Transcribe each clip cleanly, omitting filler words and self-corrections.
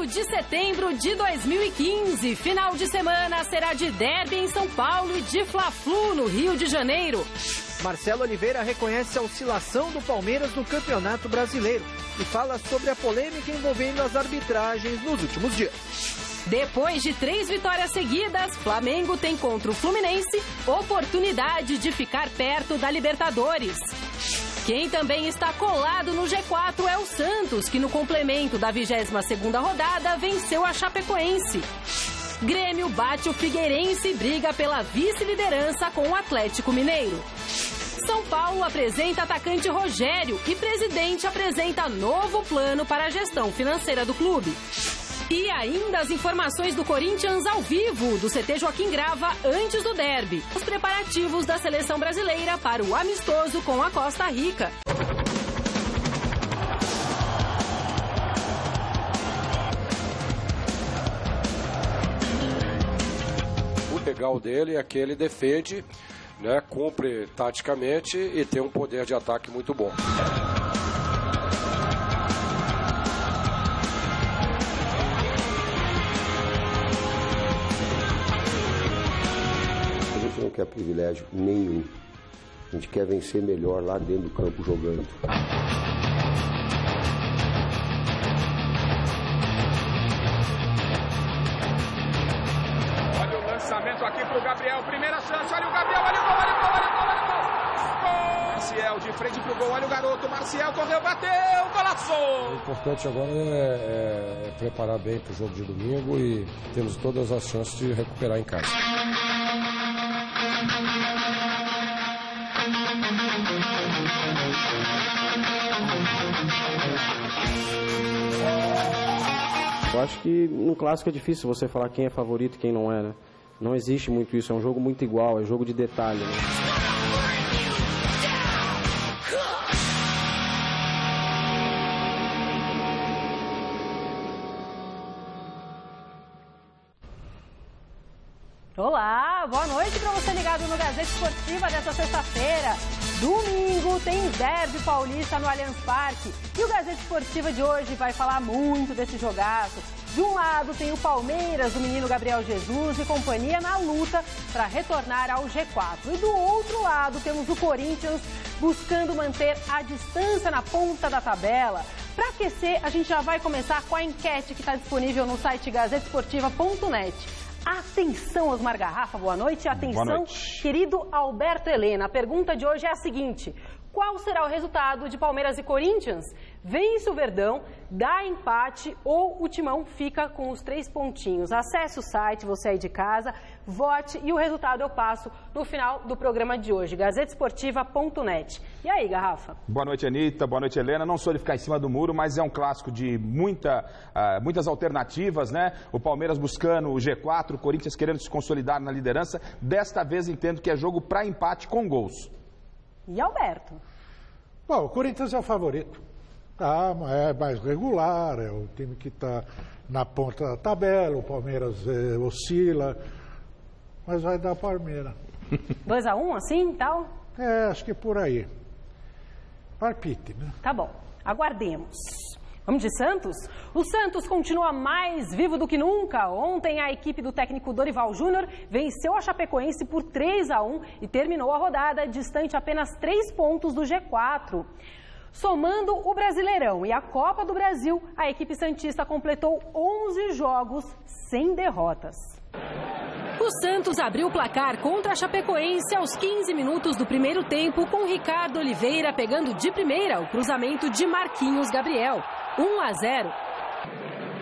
8 de setembro de 2015. Final de semana será de derby em São Paulo e de Fla-Flu no Rio de Janeiro. Marcelo Oliveira reconhece a oscilação do Palmeiras no Campeonato Brasileiro e fala sobre a polêmica envolvendo as arbitragens nos últimos dias. Depois de 3 vitórias seguidas, Flamengo tem contra o Fluminense oportunidade de ficar perto da Libertadores. Quem também está colado no G4 é o Santos, que no complemento da 22ª rodada venceu a Chapecoense. Grêmio bate o Figueirense e briga pela vice-liderança com o Atlético Mineiro. São Paulo apresenta atacante Rogério e presidente apresenta novo plano para a gestão financeira do clube. E ainda as informações do Corinthians ao vivo, do CT Joaquim Grava, antes do derby. Os preparativos da seleção brasileira para o amistoso com a Costa Rica. O legal dele é que ele defende, né, cumpre taticamente e tem um poder de ataque muito bom. A gente não quer privilégio nenhum. A gente quer vencer melhor lá dentro do campo jogando. Olha o lançamento aqui pro Gabriel. Primeira chance. Olha o Gabriel. Olha o gol. Olha o gol. Olha o gol. Olha o gol. Marcial de frente pro gol. Olha o garoto. Marcial correu, bateu. Golaço. O importante agora é preparar bem para o jogo de domingo e temos todas as chances de recuperar em casa. Eu acho que no clássico é difícil você falar quem é favorito e quem não é, né? Não existe muito isso, é um jogo muito igual, é jogo de detalhe, né? Olá, boa noite para você ligado no Gazeta Esportiva dessa sexta-feira. Domingo tem derby paulista no Allianz Parque. E o Gazeta Esportiva de hoje vai falar muito desse jogaço. De um lado tem o Palmeiras, do menino Gabriel Jesus e companhia na luta para retornar ao G4. E do outro lado temos o Corinthians buscando manter a distância na ponta da tabela. Para aquecer, a gente já vai começar com a enquete que está disponível no site gazetesportiva.net. Atenção, Osmar Garrafa, boa noite. Atenção, boa noite. Querido Alberto Helena. A pergunta de hoje é a seguinte: qual será o resultado de Palmeiras e Corinthians? Vence o Verdão, dá empate ou o Timão fica com os 3 pontinhos? Acesse o site, você aí de casa, vote e o resultado eu passo no final do programa de hoje, gazetesportiva.net. E aí, Garrafa? Boa noite, Anitta. Boa noite, Helena. Não sou de ficar em cima do muro, mas é um clássico de muitas alternativas, né? O Palmeiras buscando o G4, o Corinthians querendo se consolidar na liderança. Desta vez entendo que é jogo para empate com gols. E Alberto? Bom, o Corinthians é o favorito. É mais regular, é o time que está na ponta da tabela, o Palmeiras oscila, mas vai dar Palmeiras. 2-1 assim, tal? Acho que por aí. Palpite, né? Tá bom, aguardemos. Vamos de Santos? O Santos continua mais vivo do que nunca. Ontem a equipe do técnico Dorival Júnior venceu a Chapecoense por 3-1 e terminou a rodada distante apenas 3 pontos do G4. Somando o Brasileirão e a Copa do Brasil, a equipe santista completou 11 jogos sem derrotas. O Santos abriu o placar contra a Chapecoense aos 15 minutos do primeiro tempo, com Ricardo Oliveira pegando de primeira o cruzamento de Marquinhos Gabriel. 1-0.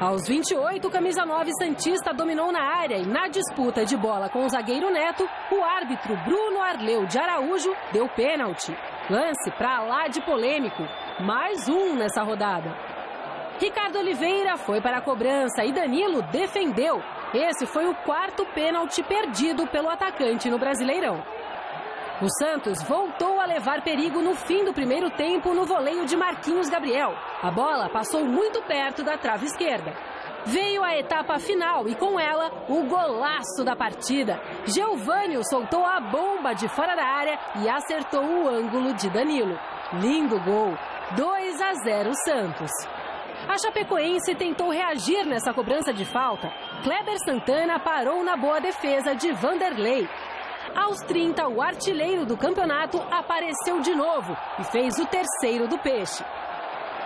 Aos 28, o camisa 9 santista dominou na área e na disputa de bola com o zagueiro Neto, o árbitro Bruno Arleu de Araújo deu pênalti. Lance pra lá de polêmico. Mais um nessa rodada. Ricardo Oliveira foi para a cobrança e Danilo defendeu. Esse foi o 4º pênalti perdido pelo atacante no Brasileirão. O Santos voltou a levar perigo no fim do primeiro tempo no voleio de Marquinhos Gabriel. A bola passou muito perto da trave esquerda. Veio a etapa final e com ela o golaço da partida. Geovânio soltou a bomba de fora da área e acertou o ângulo de Danilo. Lindo gol. 2-0 Santos. A Chapecoense tentou reagir nessa cobrança de falta. Kleber Santana parou na boa defesa de Vanderlei. Aos 30, o artilheiro do campeonato apareceu de novo e fez o terceiro do Peixe.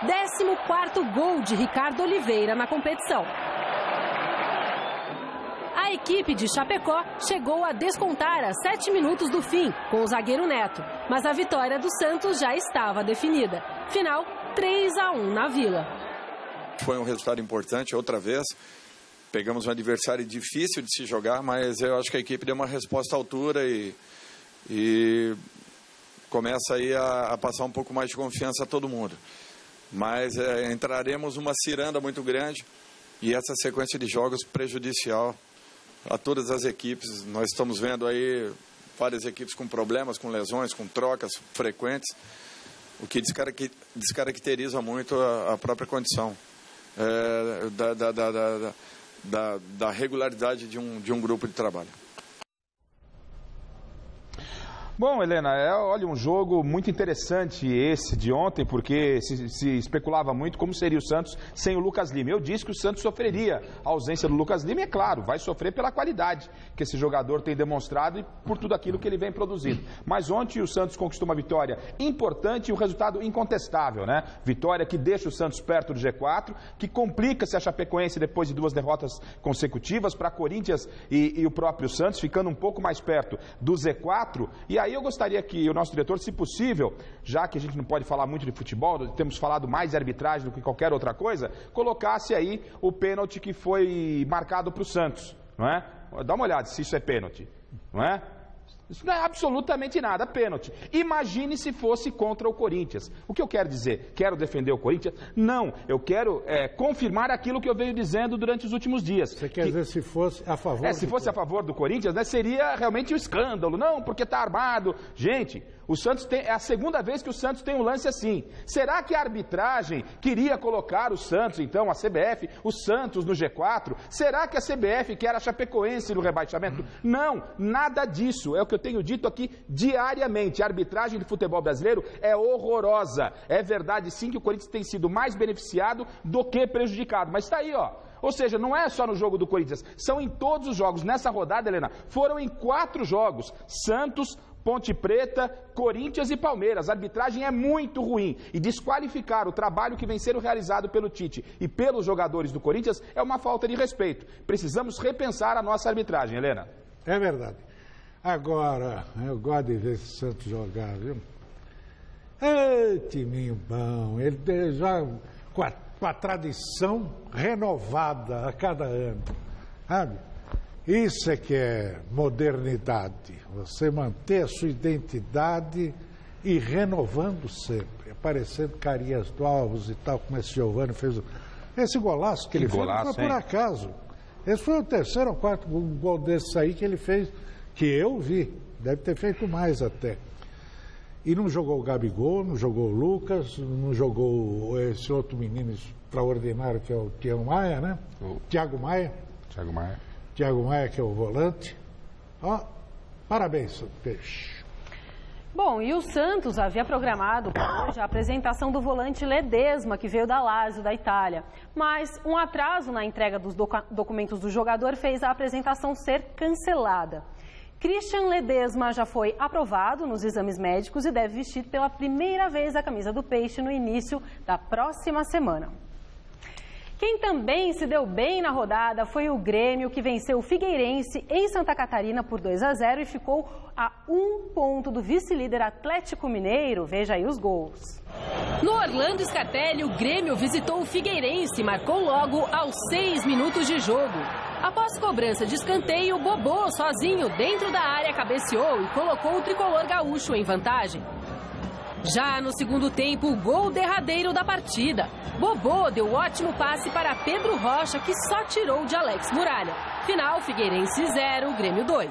14º gol de Ricardo Oliveira na competição. A equipe de Chapecó chegou a descontar a 7 minutos do fim com o zagueiro Neto, mas a vitória do Santos já estava definida. Final 3-1 na Vila. Foi um resultado importante outra vez. Pegamos um adversário difícil de se jogar, mas eu acho que a equipe deu uma resposta à altura e começa aí a passar um pouco mais de confiança a todo mundo. Mas entraremos numa ciranda muito grande e essa sequência de jogos prejudicial a todas as equipes. Nós estamos vendo aí várias equipes com problemas, com lesões, com trocas frequentes, o que descaracteriza muito a própria condição da regularidade de um grupo de trabalho. Bom, Helena, olha, um jogo muito interessante esse de ontem, porque se especulava muito como seria o Santos sem o Lucas Lima. Eu disse que o Santos sofreria a ausência do Lucas Lima, e é claro, vai sofrer pela qualidade que esse jogador tem demonstrado e por tudo aquilo que ele vem produzindo. Mas ontem o Santos conquistou uma vitória importante e um resultado incontestável, né? Vitória que deixa o Santos perto do G4, que complica-se a Chapecoense depois de 2 derrotas consecutivas para Corinthians e o próprio Santos, ficando um pouco mais perto do Z4. E aí eu gostaria que o nosso diretor, se possível, já que a gente não pode falar muito de futebol, temos falado mais de arbitragem do que qualquer outra coisa, colocasse aí o pênalti que foi marcado para o Santos, não é? Dá uma olhada se isso é pênalti, não é? Isso não é absolutamente nada, pênalti. Imagine se fosse contra o Corinthians. O que eu quero dizer? Quero defender o Corinthians? Não, eu quero confirmar aquilo que eu venho dizendo durante os últimos dias. Você quer dizer se fosse a favor? Se fosse a favor do Corinthians, né, seria realmente um escândalo. Não, porque está armado. Gente, o Santos é a segunda vez que o Santos tem um lance assim. Será que a arbitragem queria colocar o Santos, então, a CBF, o Santos no G4? Será que a CBF quer a Chapecoense no rebaixamento? Não, nada disso. É o que eu tenho dito aqui diariamente. A arbitragem de futebol brasileiro é horrorosa. É verdade, sim, que o Corinthians tem sido mais beneficiado do que prejudicado. Mas está aí, ó. Ou seja, não é só no jogo do Corinthians, são em todos os jogos. Nessa rodada, Helena, foram em 4 jogos. Santos, Ponte Preta, Corinthians e Palmeiras. A arbitragem é muito ruim e desqualificar o trabalho que vem sendo realizado pelo Tite e pelos jogadores do Corinthians é uma falta de respeito. Precisamos repensar a nossa arbitragem, Helena. É verdade. Agora, eu gosto de ver esse Santos jogar, viu? Timinho bom. Ele já com a tradição renovada a cada ano, sabe? Isso é que é modernidade, você manter a sua identidade e renovando sempre, aparecendo carinhas novos e tal, como esse Giovani fez. Esse golaço que ele fez não foi por acaso. Esse foi o 3º ou 4º gol desse aí que ele fez, que eu vi, deve ter feito mais até. E não jogou o Gabigol, não jogou o Lucas, não jogou esse outro menino extraordinário que é o Thiago Maia, né? Thiago Maia. Thiago Maia, que é o volante. Ó, parabéns, Peixe. Bom, e o Santos havia programado para hoje a apresentação do volante Ledesma, que veio da Lazio, da Itália. Mas um atraso na entrega dos documentos do jogador fez a apresentação ser cancelada. Christian Ledesma já foi aprovado nos exames médicos e deve vestir pela primeira vez a camisa do Peixe no início da próxima semana. Quem também se deu bem na rodada foi o Grêmio, que venceu o Figueirense em Santa Catarina por 2-0 e ficou a 1 ponto do vice-líder Atlético Mineiro. Veja aí os gols. No Orlando Scarpelli, o Grêmio visitou o Figueirense e marcou logo aos 6 minutos de jogo. Após cobrança de escanteio, Bobô, sozinho dentro da área, cabeceou e colocou o tricolor gaúcho em vantagem. Já no segundo tempo, o gol derradeiro da partida. Bobô deu ótimo passe para Pedro Rocha, que só tirou de Alex Muralha. Final, Figueirense 0, Grêmio 2.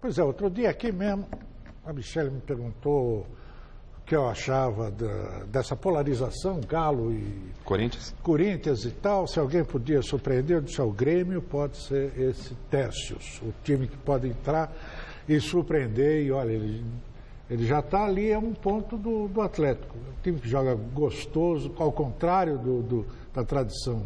Pois é, outro dia aqui mesmo, a Michele me perguntou o que eu achava dessa polarização, Galo e Corinthians e tal, se alguém podia surpreender. Eu disse, o Grêmio pode ser esse Técios, o time que pode entrar e surpreender. E olha, ele Ele já está ali, é um ponto do Atlético. Um time que joga gostoso, ao contrário da tradição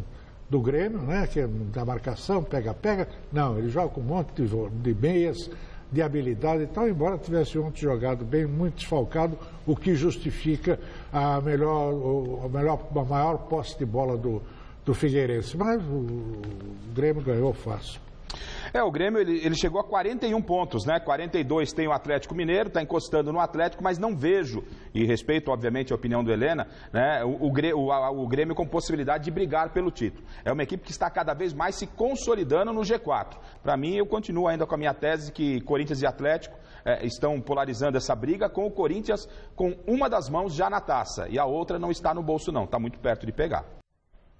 do Grêmio, né? Que é da marcação, pega-pega. Não, ele joga com um monte de meias, de habilidade e tal, embora tivesse ontem jogado bem, muito desfalcado, o que justifica a maior posse de bola do Figueirense. Mas o Grêmio ganhou fácil. O Grêmio ele chegou a 41 pontos, né? 42 tem o Atlético Mineiro, está encostando no Atlético, mas não vejo, e respeito obviamente a opinião do Helena, né? O Grêmio com possibilidade de brigar pelo título. É uma equipe que está cada vez mais se consolidando no G4. Para mim, eu continuo ainda com a minha tese que Corinthians e Atlético estão polarizando essa briga, com o Corinthians com uma das mãos já na taça e a outra não está no bolso não, está muito perto de pegar.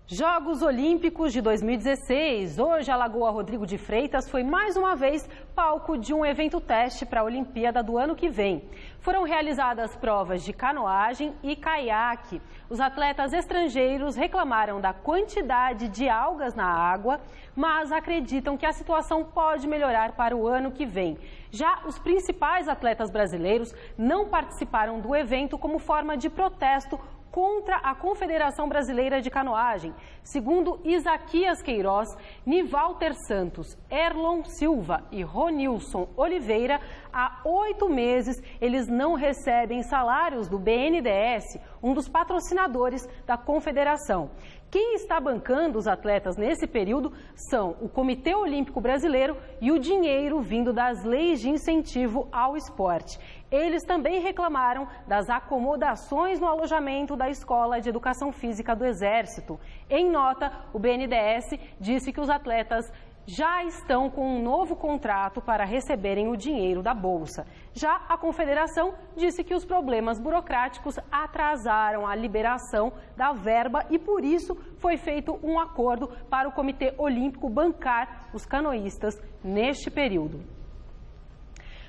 Jogos Olímpicos de 2016. Hoje, a Lagoa Rodrigo de Freitas foi mais uma vez palco de um evento teste para a Olimpíada do ano que vem. Foram realizadas provas de canoagem e caiaque. Os atletas estrangeiros reclamaram da quantidade de algas na água, mas acreditam que a situação pode melhorar para o ano que vem. Já os principais atletas brasileiros não participaram do evento como forma de protesto contra a Confederação Brasileira de Canoagem. Segundo Isaquias Queiroz, Nivalter Santos, Erlon Silva e Ronilson Oliveira, há 8 meses eles não recebem salários do BNDES, um dos patrocinadores da Confederação. Quem está bancando os atletas nesse período são o Comitê Olímpico Brasileiro e o dinheiro vindo das leis de incentivo ao esporte. Eles também reclamaram das acomodações no alojamento da Escola de Educação Física do Exército. Em nota, o BNDES disse que os atletas já estão com um novo contrato para receberem o dinheiro da Bolsa. Já a Confederação disse que os problemas burocráticos atrasaram a liberação da verba e, por isso, foi feito um acordo para o Comitê Olímpico bancar os canoístas neste período.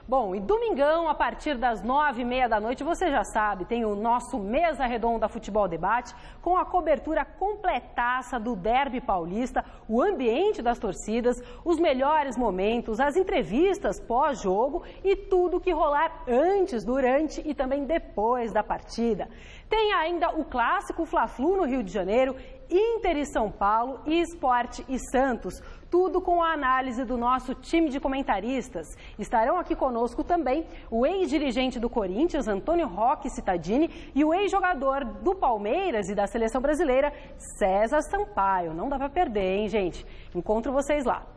Bom, e domingão, a partir das 9h30 da noite, você já sabe, tem o nosso Mesa Redonda Futebol Debate, com a cobertura completaça do Derby Paulista, o ambiente das torcidas, os melhores momentos, as entrevistas pós-jogo e tudo que rolar antes, durante e também depois da partida. Tem ainda o clássico Fla-Flu no Rio de Janeiro, Inter e São Paulo e Sport e Santos. Tudo com a análise do nosso time de comentaristas. Estarão aqui conosco também o ex-dirigente do Corinthians, Antônio Roque Cittadini, e o ex-jogador do Palmeiras e da Seleção Brasileira, César Sampaio. Não dá para perder, hein, gente? Encontro vocês lá.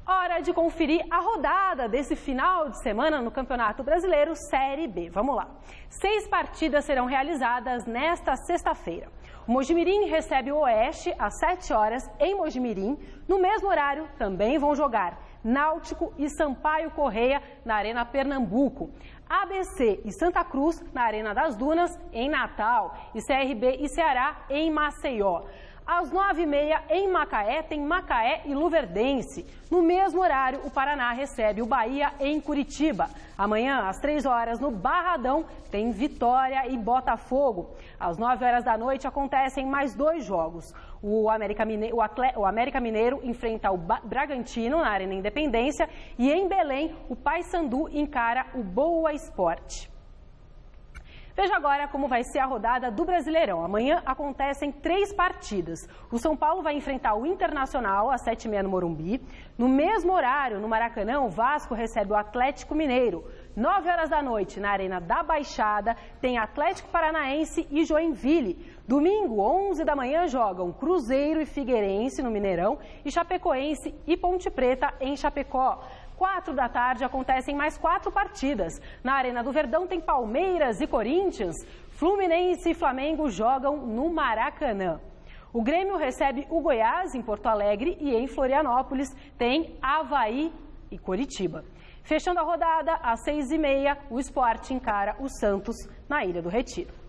Hora de conferir a rodada desse final de semana no Campeonato Brasileiro Série B. Vamos lá. 6 partidas serão realizadas nesta sexta-feira. O Mojimirim recebe o Oeste às 7 horas em Mojimirim. No mesmo horário, também vão jogar Náutico e Sampaio Correia na Arena Pernambuco. ABC e Santa Cruz na Arena das Dunas, em Natal. E CRB e Ceará em Maceió. Às 9h30, em Macaé, tem Macaé e Luverdense. No mesmo horário, o Paraná recebe o Bahia em Curitiba. Amanhã, às 3 horas, no Barradão, tem Vitória e Botafogo. Às 9 horas da noite, acontecem mais 2 jogos. O América Mineiro enfrenta o Bragantino na Arena Independência. E em Belém, o Paysandu encara o Boa Esporte. Veja agora como vai ser a rodada do Brasileirão. Amanhã acontecem 3 partidas. O São Paulo vai enfrentar o Internacional às 7h30 no Morumbi. No mesmo horário, no Maracanã, o Vasco recebe o Atlético Mineiro. 9 horas da noite, na Arena da Baixada, tem Atlético Paranaense e Joinville. Domingo, 11 da manhã, jogam Cruzeiro e Figueirense no Mineirão e Chapecoense e Ponte Preta em Chapecó. 4 da tarde acontecem mais 4 partidas. Na Arena do Verdão tem Palmeiras e Corinthians. Fluminense e Flamengo jogam no Maracanã. O Grêmio recebe o Goiás em Porto Alegre e em Florianópolis tem Avaí e Coritiba. Fechando a rodada, às 6h30, o Sport encara o Santos na Ilha do Retiro.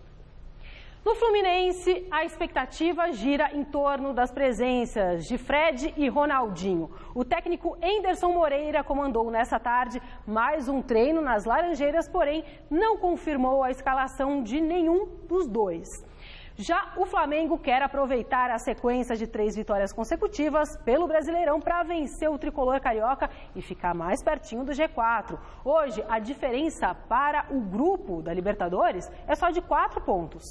No Fluminense, a expectativa gira em torno das presenças de Fred e Ronaldinho. O técnico Enderson Moreira comandou nessa tarde mais um treino nas Laranjeiras, porém não confirmou a escalação de nenhum dos dois. Já o Flamengo quer aproveitar a sequência de 3 vitórias consecutivas pelo Brasileirão para vencer o tricolor carioca e ficar mais pertinho do G4. Hoje, a diferença para o grupo da Libertadores é só de 4 pontos.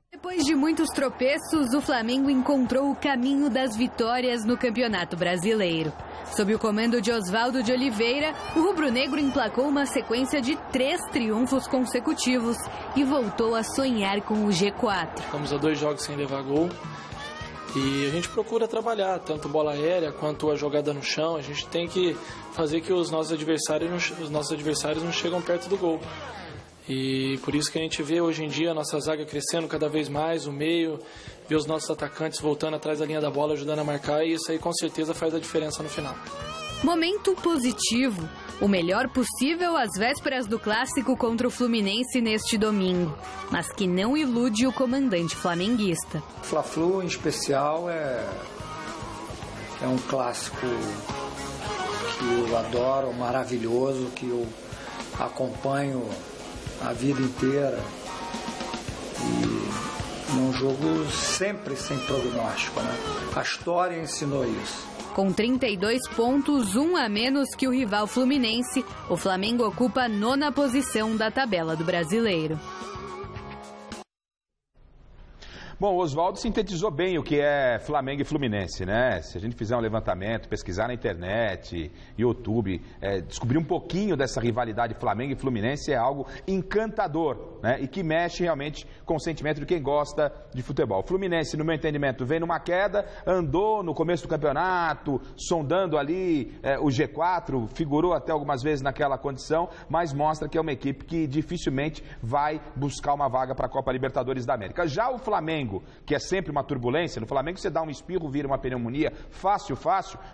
Depois de muitos tropeços, o Flamengo encontrou o caminho das vitórias no Campeonato Brasileiro. Sob o comando de Oswaldo de Oliveira, o rubro-negro emplacou uma sequência de 3 triunfos consecutivos e voltou a sonhar com o G4. Ficamos a 2 jogos sem levar gol e a gente procura trabalhar, tanto bola aérea quanto a jogada no chão. A gente tem que fazer que os nossos adversários não chegam perto do gol. E por isso que a gente vê hoje em dia a nossa zaga crescendo cada vez mais, o meio, vê os nossos atacantes voltando atrás da linha da bola, ajudando a marcar, e isso aí com certeza faz a diferença no final. Momento positivo, o melhor possível às vésperas do clássico contra o Fluminense neste domingo, mas que não ilude o comandante flamenguista. O Fla-Flu em especial é um clássico que eu adoro, maravilhoso, que eu acompanho a vida inteira, e num jogo sempre sem prognóstico, né? A história ensinou isso. Com 32 pontos, 1 a menos que o rival Fluminense, o Flamengo ocupa a 9ª posição da tabela do Brasileiro. Bom, o Oswaldo sintetizou bem o que é Flamengo e Fluminense, né? Se a gente fizer um levantamento, pesquisar na internet, YouTube, descobrir um pouquinho dessa rivalidade Flamengo e Fluminense é algo encantador, né? E que mexe realmente com o sentimento de quem gosta de futebol. O Fluminense, no meu entendimento, vem numa queda, andou no começo do campeonato, sondando ali o G4, figurou até algumas vezes naquela condição, mas mostra que é uma equipe que dificilmente vai buscar uma vaga para a Copa Libertadores da América. Já o Flamengo, que é sempre uma turbulência, no Flamengo você dá um espirro, vira uma pneumonia, fácil,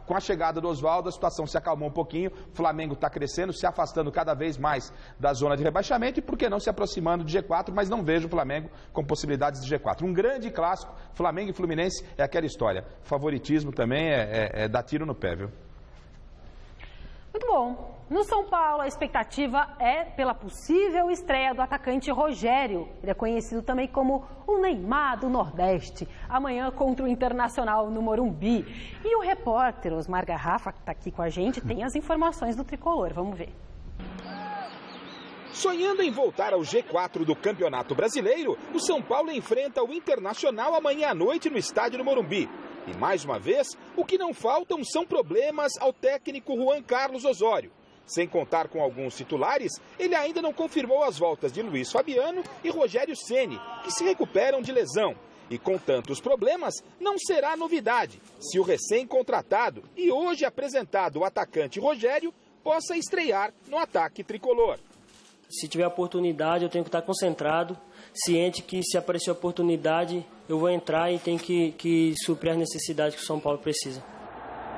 com a chegada do Oswaldo a situação se acalmou um pouquinho, o Flamengo está crescendo, se afastando cada vez mais da zona de rebaixamento e por que não se aproximando de G4, mas não vejo o Flamengo com possibilidades de G4. Um grande clássico, Flamengo e Fluminense, é aquela história, favoritismo também é dar tiro no pé, viu? Muito bom. No São Paulo, a expectativa é pela possível estreia do atacante Rogério. Ele é conhecido também como o Neymar do Nordeste. Amanhã contra o Internacional no Morumbi. E o repórter Osmar Garrafa, que está aqui com a gente, tem as informações do tricolor. Vamos ver. Sonhando em voltar ao G4 do Campeonato Brasileiro, o São Paulo enfrenta o Internacional amanhã à noite no estádio do Morumbi. E mais uma vez, o que não faltam são problemas ao técnico Juan Carlos Osório. Sem contar com alguns titulares, ele ainda não confirmou as voltas de Luiz Fabiano e Rogério Ceni, que se recuperam de lesão. E com tantos problemas, não será novidade se o recém-contratado e hoje apresentado atacante Rogério possa estrear no ataque tricolor. Se tiver oportunidade, eu tenho que estar concentrado, ciente que se aparecer oportunidade, eu vou entrar e tenho que suprir as necessidades que o São Paulo precisa.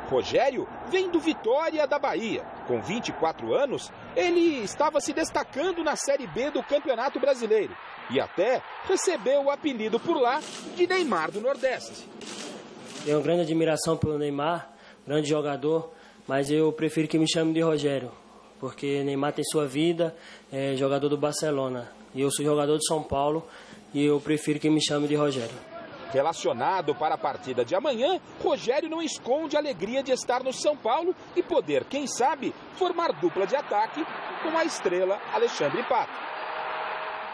Rogério vem do Vitória da Bahia. Com 24 anos, ele estava se destacando na Série B do Campeonato Brasileiro e até recebeu o apelido por lá de Neymar do Nordeste. Tenho grande admiração pelo Neymar, grande jogador, mas eu prefiro que me chame de Rogério, porque Neymar tem sua vida, é jogador do Barcelona, e eu sou jogador de São Paulo e eu prefiro que me chame de Rogério. Relacionado para a partida de amanhã, Rogério não esconde a alegria de estar no São Paulo e poder, quem sabe, formar dupla de ataque com a estrela Alexandre Pato.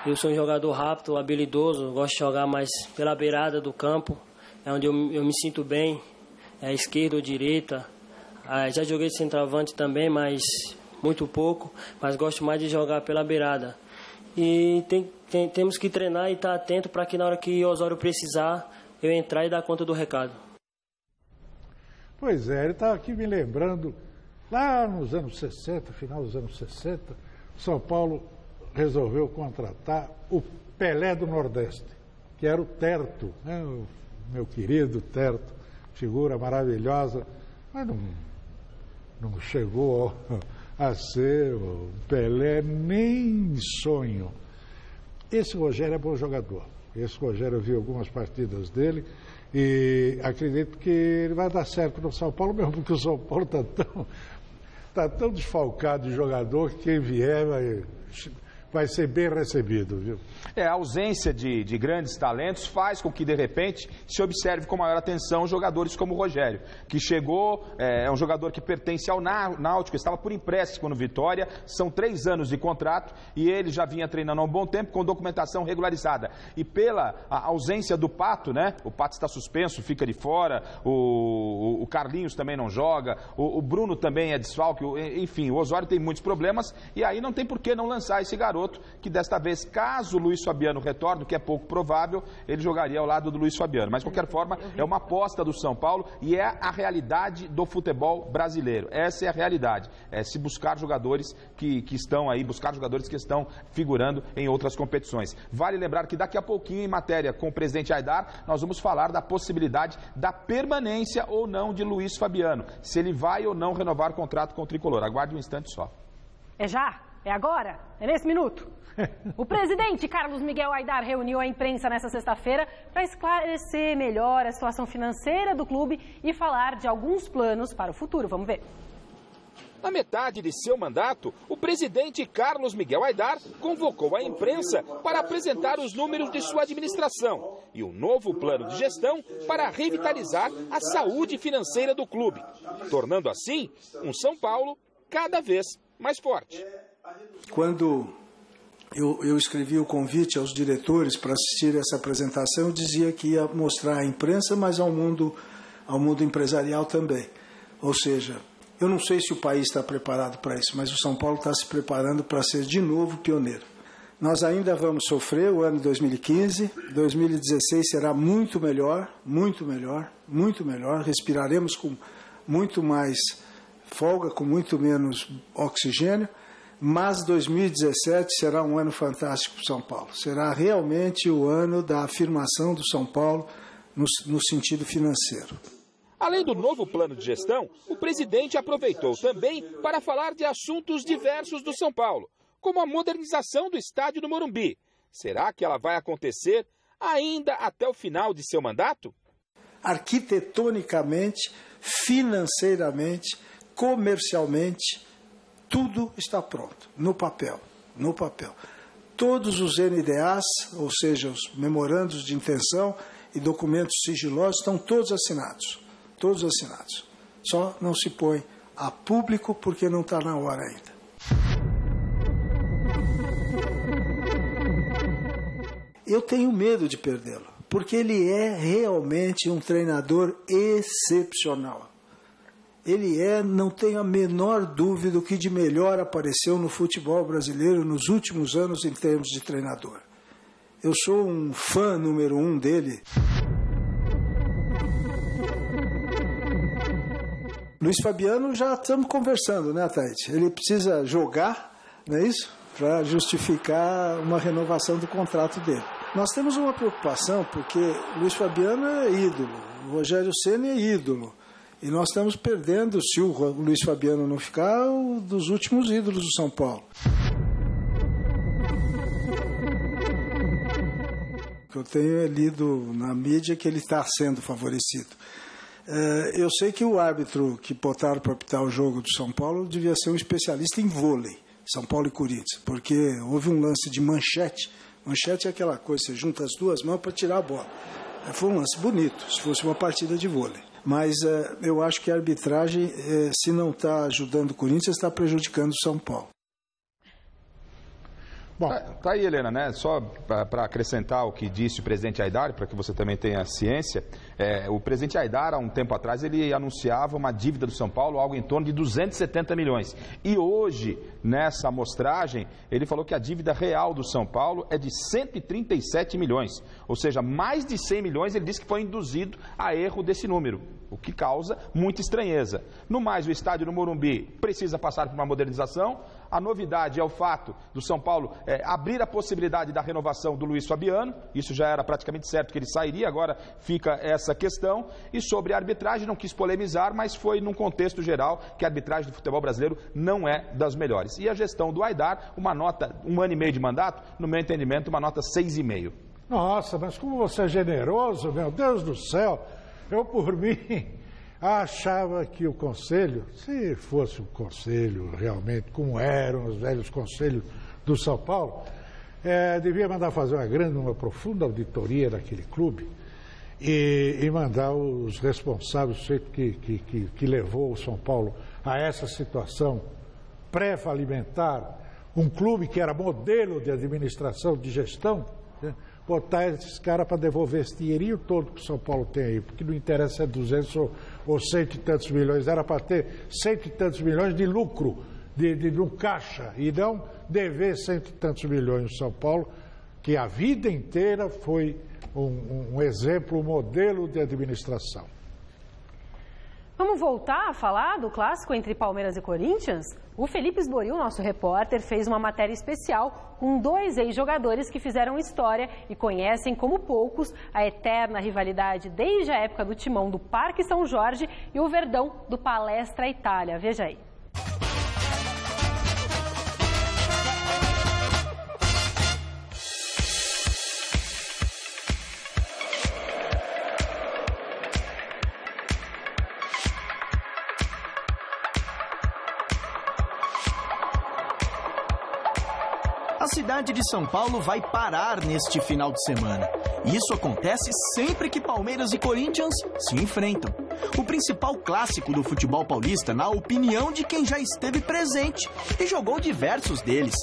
Eu sou um jogador rápido, habilidoso, gosto de jogar mais pela beirada do campo, é onde eu me sinto bem, esquerda ou direita. Já joguei de centroavante também, mas muito pouco, mas gosto mais de jogar pela beirada. E temos que treinar e estar atento para que na hora que o Osório precisar, eu entrar e dar conta do recado. Pois é, ele estava aqui me lembrando, lá nos anos 60, final dos anos 60, São Paulo resolveu contratar o Pelé do Nordeste, que era o Terto, né? O meu querido Terto, figura maravilhosa, mas não chegou a ser o Pelé nem sonho. Esse Rogério é bom jogador. Esse Rogério, eu vi algumas partidas dele e acredito que ele vai dar certo no São Paulo, mesmo porque o São Paulo está tão desfalcado de jogador que quem vier vai ser bem recebido, viu? A ausência de grandes talentos faz com que, de repente, se observe com maior atenção jogadores como o Rogério, que chegou, é um jogador que pertence ao Náutico, estava por empréstimo no Vitória, são 3 anos de contrato e ele já vinha treinando há um bom tempo com documentação regularizada. E pela ausência do Pato, né? O Pato está suspenso, fica de fora, o Carlinhos também não joga, o Bruno também é desfalque, enfim, o Osório tem muitos problemas e aí não tem por que não lançar esse garoto, que desta vez, caso o Luiz Fabiano retorne, que é pouco provável, ele jogaria ao lado do Luiz Fabiano. Mas, de qualquer forma, é uma aposta do São Paulo e é a realidade do futebol brasileiro. Essa é a realidade. É se buscar jogadores que estão aí, buscar jogadores que estão figurando em outras competições. Vale lembrar que daqui a pouquinho, em matéria com o presidente Aidar, nós vamos falar da possibilidade da permanência ou não de Luiz Fabiano, se ele vai ou não renovar o contrato com o Tricolor. Aguarde um instante só. É já? É agora? É nesse minuto? O presidente Carlos Miguel Aidar reuniu a imprensa nesta sexta-feira para esclarecer melhor a situação financeira do clube e falar de alguns planos para o futuro. Vamos ver. Na metade de seu mandato, o presidente Carlos Miguel Aidar convocou a imprensa para apresentar os números de sua administração e um novo plano de gestão para revitalizar a saúde financeira do clube, tornando assim um São Paulo cada vez mais forte. Quando eu escrevi o convite aos diretores para assistir essa apresentação, eu dizia que ia mostrar à imprensa, mas ao mundo empresarial também. Ou seja, eu não sei se o país está preparado para isso, mas o São Paulo está se preparando para ser de novo pioneiro. Nós ainda vamos sofrer o ano de 2015, 2016 será muito melhor, muito melhor, muito melhor, respiraremos com muito mais folga, com muito menos oxigênio, mas 2017 será um ano fantástico para o São Paulo. Será realmente o ano da afirmação do São Paulo no sentido financeiro. Além do novo plano de gestão, o presidente aproveitou também para falar de assuntos diversos do São Paulo, como a modernização do estádio do Morumbi. Será que ela vai acontecer ainda até o final de seu mandato? Arquitetonicamente, financeiramente, comercialmente, tudo está pronto, no papel. Todos os NDAs, ou seja, os memorandos de intenção e documentos sigilosos, estão todos assinados. Só não se põe a público porque não está na hora ainda. Eu tenho medo de perdê-lo, porque ele é realmente um treinador excepcional. Não tenho a menor dúvida do que de melhor apareceu no futebol brasileiro nos últimos anos em termos de treinador. Eu sou um fã número 1 dele. Luiz Fabiano, já estamos conversando, né, Thaís? Ele precisa jogar, não é isso? Para justificar uma renovação do contrato dele. Nós temos uma preocupação, porque Luiz Fabiano é ídolo, o Rogério Ceni é ídolo. E nós estamos perdendo, se o Luiz Fabiano não ficar, um dos últimos ídolos do São Paulo. O que eu tenho lido na mídia é que ele está sendo favorecido. Eu sei que o árbitro que botaram para apitar o jogo do São Paulo devia ser um especialista em vôlei, São Paulo e Corinthians, porque houve um lance de manchete. Manchete é aquela coisa, você junta as duas mãos para tirar a bola. Foi um lance bonito, se fosse uma partida de vôlei. Mas eu acho que a arbitragem, se não está ajudando o Corinthians, está prejudicando o São Paulo. Bom, tá aí, Helena, né? Só para acrescentar o que disse o presidente Aidar, para que você também tenha ciência, o presidente Aidar, há um tempo atrás, ele anunciava uma dívida do São Paulo, algo em torno de 270 milhões. E hoje, nessa amostragem, ele falou que a dívida real do São Paulo é de 137 milhões. Ou seja, mais de 100 milhões ele disse que foi induzido a erro desse número, o que causa muita estranheza. No mais, o estádio do Morumbi precisa passar por uma modernização. A novidade é o fato do São Paulo abrir a possibilidade da renovação do Luiz Fabiano. Isso já era praticamente certo que ele sairia, agora fica essa questão. E sobre a arbitragem, não quis polemizar, mas foi num contexto geral que a arbitragem do futebol brasileiro não é das melhores. E a gestão do Aidar, uma nota, 1 ano e meio de mandato, no meu entendimento, uma nota 6,5. Nossa, mas como você é generoso, meu Deus do céu. Eu, por mim, achava que o conselho, se fosse um conselho realmente, como eram os velhos conselhos do São Paulo, devia mandar fazer uma profunda auditoria daquele clube e mandar os responsáveis, o jeito que levou o São Paulo a essa situação pré-falimentar, um clube que era modelo de administração, de gestão, né? Botar esses caras para devolver esse dinheirinho todo que o São Paulo tem aí, porque não interessa 200 ou 100 e tantos milhões, era para ter 100 e tantos milhões de lucro, de um caixa, e não dever 100 e tantos milhões no São Paulo, que a vida inteira foi um exemplo, um modelo de administração. Vamos voltar a falar do clássico entre Palmeiras e Corinthians? O Felipe Esboril, nosso repórter, fez uma matéria especial com 2 ex-jogadores que fizeram história e conhecem como poucos a eterna rivalidade desde a época do Timão do Parque São Jorge e o Verdão do Palestra Itália. Veja aí. A cidade de São Paulo vai parar neste final de semana. Isso acontece sempre que Palmeiras e Corinthians se enfrentam. O principal clássico do futebol paulista, na opinião de quem já esteve presente e jogou diversos deles.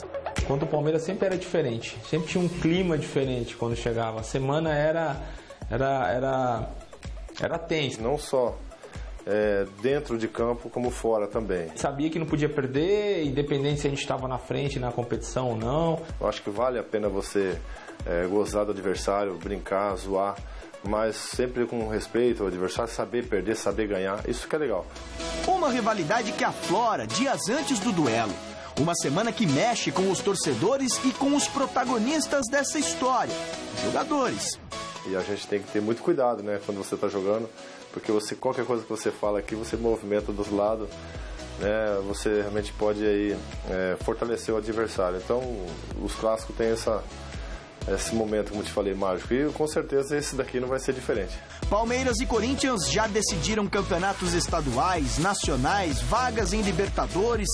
Quanto o Palmeiras sempre era diferente, sempre tinha um clima diferente quando chegava. A semana era tensa. Não só dentro de campo como fora também. Sabia que não podia perder, independente se a gente estava na frente na competição ou não. Eu acho que vale a pena você gozar do adversário, brincar, zoar, mas sempre com respeito ao adversário, saber perder, saber ganhar, isso que é legal. Uma rivalidade que aflora dias antes do duelo. Uma semana que mexe com os torcedores e com os protagonistas dessa história, os jogadores. E a gente tem que ter muito cuidado, né, quando você está jogando, porque qualquer coisa que você fala aqui, você movimenta dos lados, né, você realmente pode aí, fortalecer o adversário. Então, os clássicos têm esse momento, como te falei, mágico. E com certeza esse daqui não vai ser diferente. Palmeiras e Corinthians já decidiram campeonatos estaduais, nacionais, vagas em Libertadores,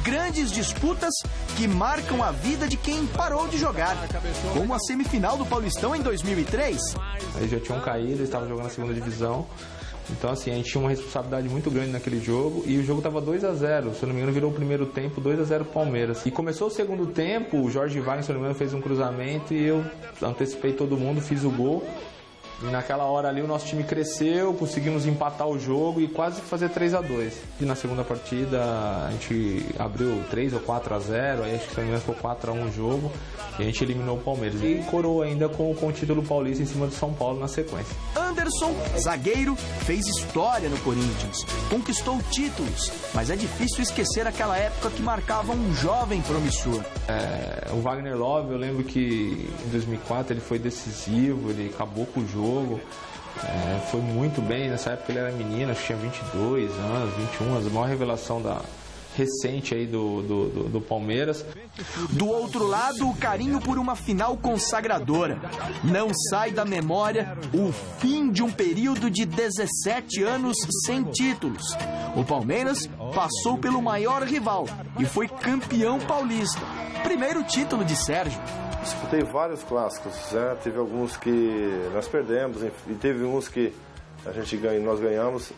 grandes disputas que marcam a vida de quem parou de jogar, como a semifinal do Paulistão em 2003. Eles já tinham caído, eles estavam jogando na segunda divisão. Então, assim, a gente tinha uma responsabilidade muito grande naquele jogo e o jogo estava 2-0. Se eu não me engano, virou o primeiro tempo 2-0 Palmeiras. E começou o segundo tempo, o Jorge Wagner, se eu não me engano, fez um cruzamento e eu antecipei todo mundo, fiz o gol. E naquela hora ali o nosso time cresceu, conseguimos empatar o jogo e quase fazer 3-2. E na segunda partida a gente abriu 3 ou 4-0, aí acho que se não me engano ficou 4-1 o jogo e a gente eliminou o Palmeiras. E coroou ainda com o título paulista em cima do São Paulo na sequência. Anderson, zagueiro, fez história no Corinthians, conquistou títulos, mas é difícil esquecer aquela época que marcava um jovem promissor. O Wagner Love, eu lembro que em 2004 ele foi decisivo, ele acabou com o jogo. Foi muito bem, nessa época ele era menino, acho que tinha 22 anos, 21 anos, a maior revelação recente aí do Palmeiras. Do outro lado, o carinho por uma final consagradora. Não sai da memória o fim de um período de 17 anos sem títulos. O Palmeiras passou pelo maior rival e foi campeão paulista. Primeiro título de Sérgio. Disputei vários clássicos, né? Teve alguns que nós perdemos e teve uns que nós ganhamos.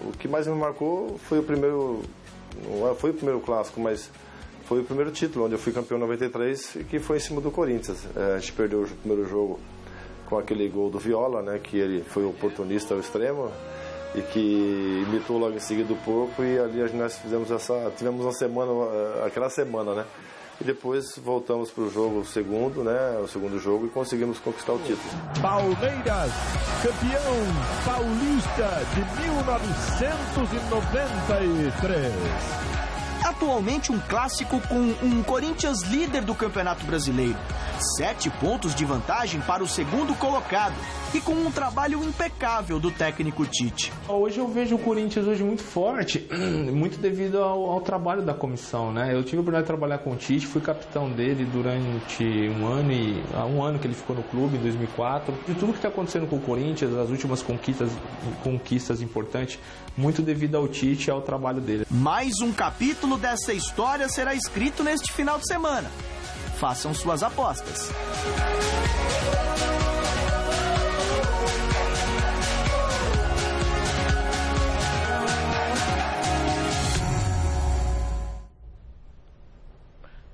O que mais me marcou foi o primeiro, não foi o primeiro clássico, mas foi o primeiro título, onde eu fui campeão em 93, que foi em cima do Corinthians. A gente perdeu o primeiro jogo com aquele gol do Viola, né? Que ele foi oportunista ao extremo e que imitou logo em seguida o Porco, e ali nós tivemos uma semana, aquela semana, né? E depois voltamos para o jogo segundo, né? O segundo jogo, e conseguimos conquistar o título. Palmeiras, campeão paulista de 1993. Atualmente um clássico com um Corinthians líder do Campeonato Brasileiro. 7 pontos de vantagem para o segundo colocado e com um trabalho impecável do técnico Tite. Hoje eu vejo o Corinthians hoje muito forte, muito devido ao trabalho da comissão, né? Eu tive a oportunidade de trabalhar com o Tite, fui capitão dele durante um ano que ele ficou no clube, em 2004. De tudo que está acontecendo com o Corinthians, as últimas conquistas importantes, muito devido ao Tite e ao trabalho dele. Mais um capítulo dessa história será escrito neste final de semana. Façam suas apostas.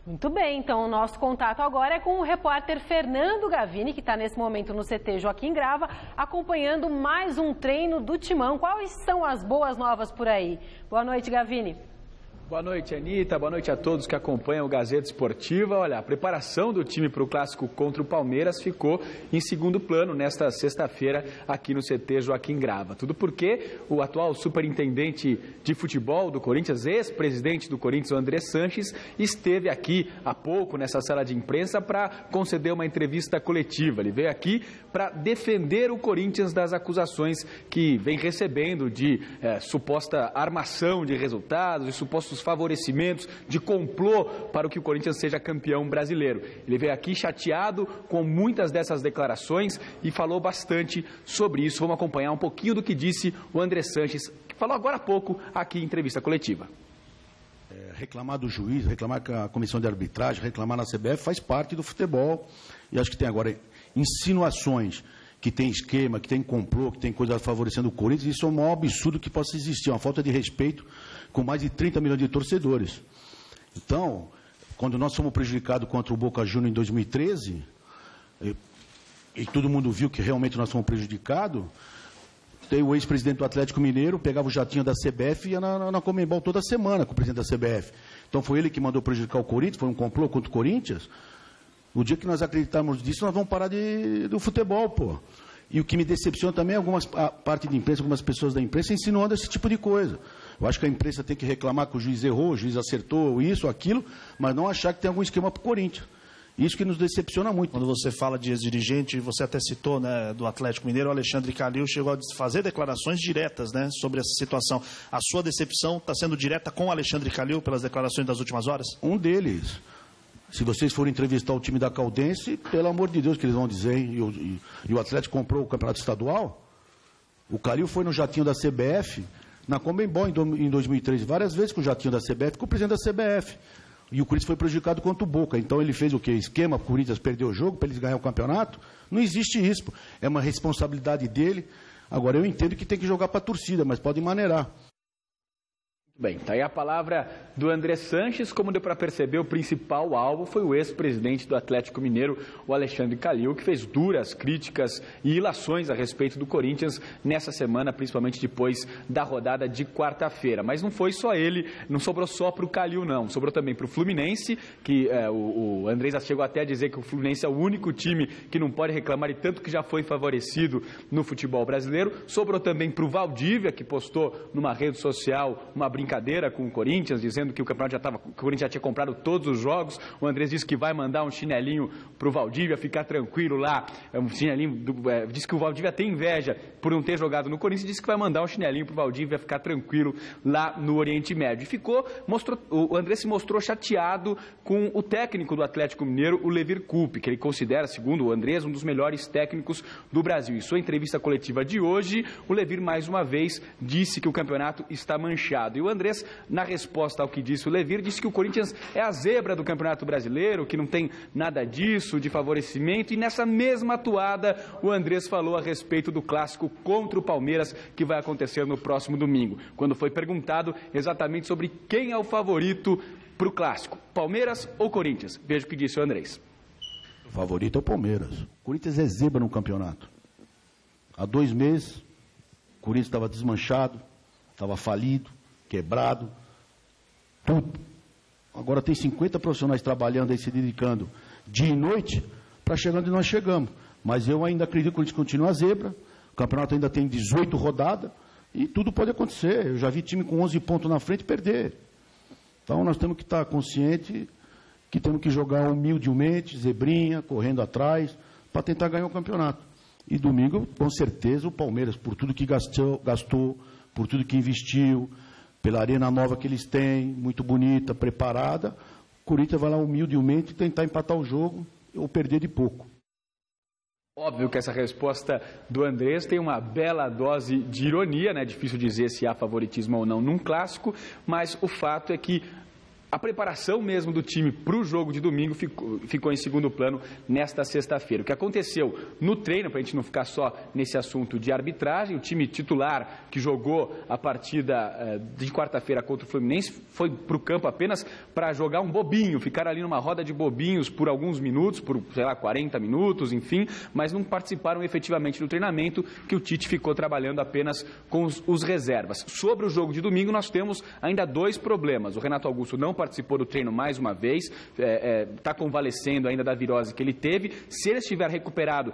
Muito bem, então o nosso contato agora é com o repórter Fernando Gavini, que está nesse momento no CT Joaquim Grava, acompanhando mais um treino do Timão. Quais são as boas novas por aí? Boa noite, Gavini. Boa noite, Anitta. Boa noite a todos que acompanham o Gazeta Esportiva. Olha, a preparação do time para o clássico contra o Palmeiras ficou em segundo plano nesta sexta-feira aqui no CT Joaquim Grava. Tudo porque o atual superintendente de futebol do Corinthians, ex-presidente do Corinthians, o André Sanches, esteve aqui há pouco nessa sala de imprensa para conceder uma entrevista coletiva. Ele veio aqui para defender o Corinthians das acusações que vem recebendo de suposta armação de resultados, de supostos favorecimentos, de complô para que o Corinthians seja campeão brasileiro. Ele veio aqui chateado com muitas dessas declarações e falou bastante sobre isso. Vamos acompanhar um pouquinho do que disse o André Sanches, que falou agora há pouco aqui em entrevista coletiva. Reclamar do juiz, reclamar com a comissão de arbitragem, reclamar na CBF faz parte do futebol. E acho que tem agora insinuações que tem esquema, que tem complô, que tem coisa favorecendo o Corinthians. Isso é o maior absurdo que possa existir, uma falta de respeito com mais de 30 milhões de torcedores. Então, quando nós fomos prejudicados contra o Boca Juniors em 2013, e todo mundo viu que realmente nós fomos prejudicados, tem o ex-presidente do Atlético Mineiro, pegava o jatinho da CBF e ia na Conmebol toda semana com o presidente da CBF. Então foi ele que mandou prejudicar o Corinthians, foi um complô contra o Corinthians. No dia que nós acreditarmos disso, nós vamos parar do futebol, pô. E o que me decepciona também é a parte de imprensa, algumas pessoas da imprensa insinuando esse tipo de coisa. Eu acho que a imprensa tem que reclamar que o juiz errou, o juiz acertou isso, aquilo, mas não achar que tem algum esquema para o Corinthians. Isso que nos decepciona muito. Quando você fala de ex-dirigente, você até citou, né, do Atlético Mineiro, o Alexandre Calil chegou a fazer declarações diretas, né, sobre essa situação. A sua decepção está sendo direta com o Alexandre Calil pelas declarações das últimas horas? Um deles. Se vocês forem entrevistar o time da Caldense, pelo amor de Deus que eles vão dizer, e o Atlético comprou o campeonato estadual, o Calil foi no jatinho da CBF, na Conmebol em 2013, várias vezes com o jatinho da CBF, com o presidente da CBF. E o Corinthians foi prejudicado contra o Boca. Então ele fez o quê? Esquema para o Corinthians perder o jogo, para eles ganhar o campeonato? Não existe isso. É uma responsabilidade dele. Agora, eu entendo que tem que jogar para a torcida, mas pode maneirar. Bem, tá aí a palavra do André Sanches. Como deu para perceber, o principal alvo foi o ex-presidente do Atlético Mineiro, o Alexandre Calil, que fez duras críticas e ilações a respeito do Corinthians nessa semana, principalmente depois da rodada de quarta-feira. Mas não foi só ele, não sobrou só para o Calil, não. Sobrou também para o Fluminense, que o André já chegou até a dizer que o Fluminense é o único time que não pode reclamar, e tanto que já foi favorecido no futebol brasileiro. Sobrou também para o Valdívia, que postou numa rede social uma brincadeira com o Corinthians, dizendo que o Corinthians já tinha comprado todos os jogos. O Andrés disse que vai mandar um chinelinho para o Valdívia ficar tranquilo lá. Um chinelinho disse que o Valdívia tem inveja por não ter jogado no Corinthians, e disse que vai mandar um chinelinho para o Valdívia ficar tranquilo lá no Oriente Médio. E o Andrés se mostrou chateado com o técnico do Atlético Mineiro, o Levir Coupe, que ele considera, segundo o Andrés, um dos melhores técnicos do Brasil. Em sua entrevista coletiva de hoje, o Levir mais uma vez disse que o campeonato está manchado. E o Andrés, na resposta ao que disse o Levir, disse que o Corinthians é a zebra do Campeonato Brasileiro, que não tem nada disso, de favorecimento. E nessa mesma atuada, o Andrés falou a respeito do clássico contra o Palmeiras, que vai acontecer no próximo domingo, quando foi perguntado exatamente sobre quem é o favorito para o clássico, Palmeiras ou Corinthians. Veja o que disse o Andrés. O favorito é o Palmeiras. O Corinthians é zebra no campeonato. Há 2 meses, o Corinthians estava desmanchado, estava falido, quebrado, tudo. Agora tem 50 profissionais trabalhando aí, se dedicando dia e noite para chegar onde nós chegamos. Mas eu ainda acredito que a gente continua a zebra, o campeonato ainda tem 18 rodadas e tudo pode acontecer. Eu já vi time com 11 pontos na frente perder. Então nós temos que estar conscientes que temos que jogar humildemente, zebrinha, correndo atrás, para tentar ganhar o campeonato. E domingo, com certeza, o Palmeiras, por tudo que gastou, por tudo que investiu, pela arena nova que eles têm, muito bonita, preparada, o Corinthians vai lá humildemente tentar empatar o jogo ou perder de pouco. Óbvio que essa resposta do Andrés tem uma bela dose de ironia, né? Difícil dizer se há favoritismo ou não num clássico, mas o fato é que a preparação mesmo do time para o jogo de domingo ficou em segundo plano nesta sexta-feira. O que aconteceu no treino, para a gente não ficar só nesse assunto de arbitragem, o time titular que jogou a partida de quarta-feira contra o Fluminense foi para o campo apenas para jogar um bobinho, ficar ali numa roda de bobinhos por alguns minutos, por, 40 minutos, enfim, mas não participaram efetivamente do treinamento, que o Tite ficou trabalhando apenas com os reservas. Sobre o jogo de domingo, nós temos ainda 2 problemas. O Renato Augusto não participou do treino mais uma vez, está convalescendo ainda da virose que ele teve. Se ele estiver recuperado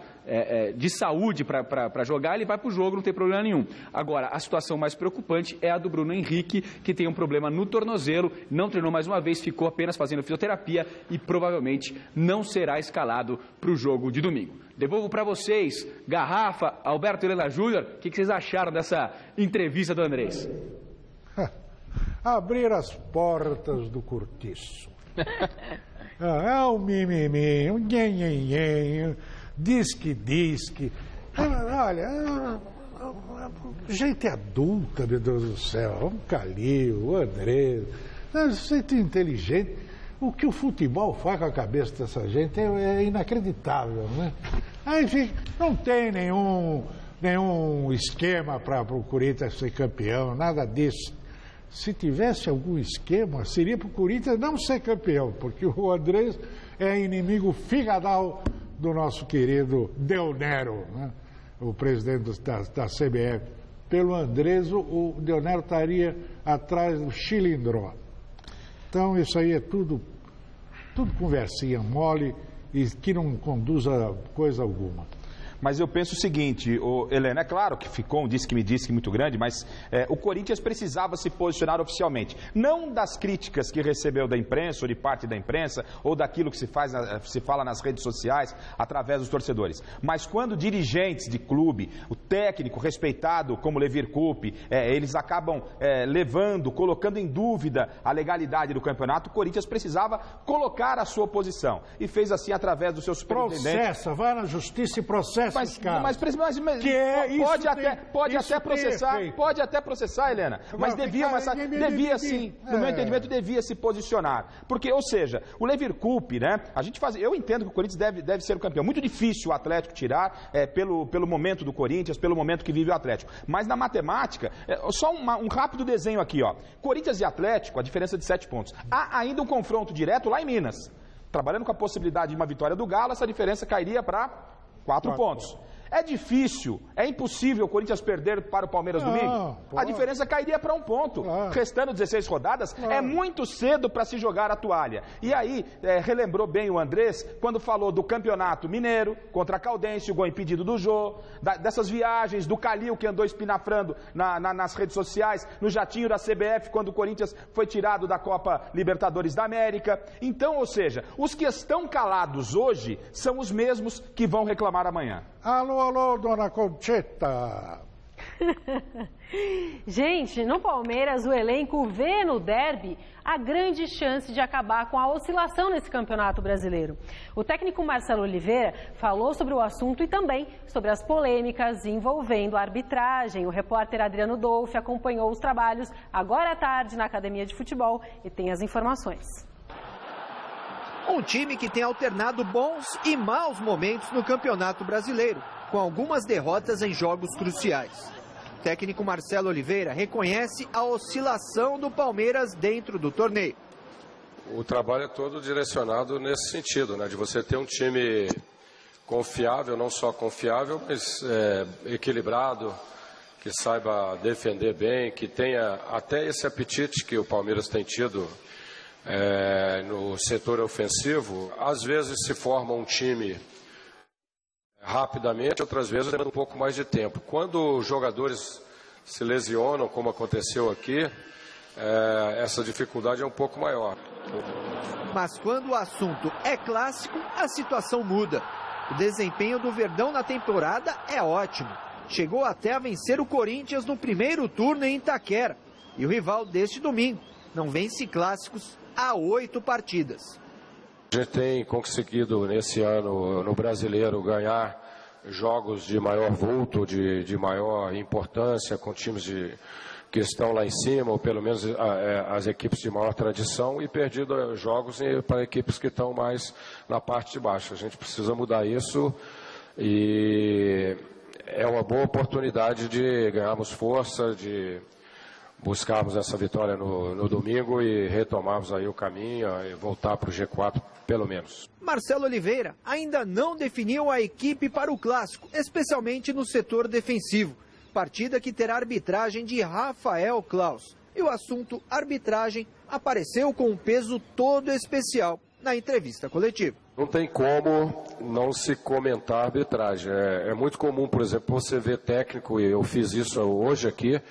de saúde para jogar, ele vai para o jogo, não tem problema nenhum. Agora, a situação mais preocupante é a do Bruno Henrique, que tem um problema no tornozelo, não treinou mais uma vez, ficou apenas fazendo fisioterapia e provavelmente não será escalado para o jogo de domingo. Devolvo para vocês, Garrafa, Alberto Helena Júnior, o que vocês acharam dessa entrevista do Andrés? Abrir as portas do cortiço. É um mimimi, um nhenhenhen, disque. Olha, gente adulta, meu Deus do céu, o Calil, o André, gente inteligente. O que o futebol faz com a cabeça dessa gente é inacreditável, né? Aí não tem nenhum esquema para o Corinthians ser campeão, nada disso. Se tivesse algum esquema, seria para o Corinthians não ser campeão, porque o Andrés é inimigo figadal do nosso querido Del Nero, né? O presidente da CBF. Pelo Andrés, o Del Nero estaria atrás do Chilindró. Então, isso aí é tudo conversinha mole e que não conduz a coisa alguma. Mas eu penso o seguinte, Helena, é claro que ficou um disse-que-me-disse muito grande, mas o Corinthians precisava se posicionar oficialmente. Não das críticas que recebeu da imprensa, ou de parte da imprensa, ou daquilo que se fala nas redes sociais, através dos torcedores. Mas quando dirigentes de clube, o técnico respeitado como Levir Coupe, eles acabam colocando em dúvida a legalidade do campeonato, o Corinthians precisava colocar a sua posição. E fez assim através do seu superintendente. Processa, vai na justiça e processa. Mas pode até processar, Helena, mas devia sim, no meu entendimento, devia se posicionar, porque, ou seja, o Levir Coupe, né, eu entendo que o Corinthians deve ser o campeão, muito difícil o Atlético tirar, pelo momento do Corinthians, pelo momento que vive o Atlético, mas na matemática, só um rápido desenho aqui, ó, Corinthians e Atlético, a diferença de 7 pontos, há ainda um confronto direto lá em Minas, trabalhando com a possibilidade de uma vitória do Galo, essa diferença cairia para 4 pontos. É difícil, é impossível o Corinthians perder para o Palmeiras domingo? A diferença cairia para 1 ponto. Restando 16 rodadas, é muito cedo para se jogar a toalha. E aí, relembrou bem o Andrés, quando falou do Campeonato Mineiro, contra a Caldense, o gol impedido do Jô, dessas viagens, do Calil, que andou espinafrando nas redes sociais, no jatinho da CBF, quando o Corinthians foi tirado da Copa Libertadores da América. Então, ou seja, os que estão calados hoje são os mesmos que vão reclamar amanhã. Alô, dona Concheta. Gente, no Palmeiras, o elenco vê no derby a grande chance de acabar com a oscilação nesse campeonato brasileiro. O técnico Marcelo Oliveira falou sobre o assunto e também sobre as polêmicas envolvendo a arbitragem. O repórter Adriano Dolfi acompanhou os trabalhos agora à tarde na Academia de Futebol e tem as informações. Um time que tem alternado bons e maus momentos no Campeonato Brasileiro, com algumas derrotas em jogos cruciais. O técnico Marcelo Oliveira reconhece a oscilação do Palmeiras dentro do torneio. O trabalho é todo direcionado nesse sentido, né? De você ter um time confiável, não só confiável, mas equilibrado, que saiba defender bem, que tenha até esse apetite que o Palmeiras tem tido no setor ofensivo. Às vezes se forma um time rapidamente, outras vezes leva um pouco mais de tempo. Quando os jogadores se lesionam, como aconteceu aqui, essa dificuldade é um pouco maior. Mas quando o assunto é clássico, a situação muda. O desempenho do Verdão na temporada é ótimo. Chegou até a vencer o Corinthians no primeiro turno em Itaquera. E o rival deste domingo não vence clássicos há 8 partidas. A gente tem conseguido nesse ano no Brasileiro ganhar jogos de maior vulto, de maior importância, com times que estão lá em cima, ou pelo menos as equipes de maior tradição, e perdido jogos para equipes que estão mais na parte de baixo. A gente precisa mudar isso e é uma boa oportunidade de ganharmos força, de buscarmos essa vitória no domingo e retomarmos aí o caminho e voltar para o G4, pelo menos. Marcelo Oliveira ainda não definiu a equipe para o clássico, especialmente no setor defensivo. Partida que terá arbitragem de Rafael Claus. E o assunto arbitragem apareceu com um peso todo especial na entrevista coletiva. Não tem como não se comentar arbitragem. É muito comum, por exemplo, você ver técnico, e eu fiz isso hoje aqui,